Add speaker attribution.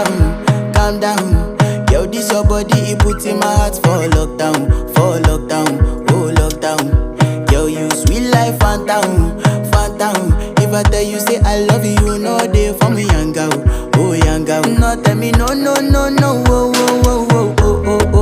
Speaker 1: calm down. Yo, this your body, it put in my heart for lockdown, oh lockdown. Yo, you sweet life, phantom, phantom. If I tell you say I love you, no day for me, young girl, oh young girl. No tell me no, no, no, no, oh, oh,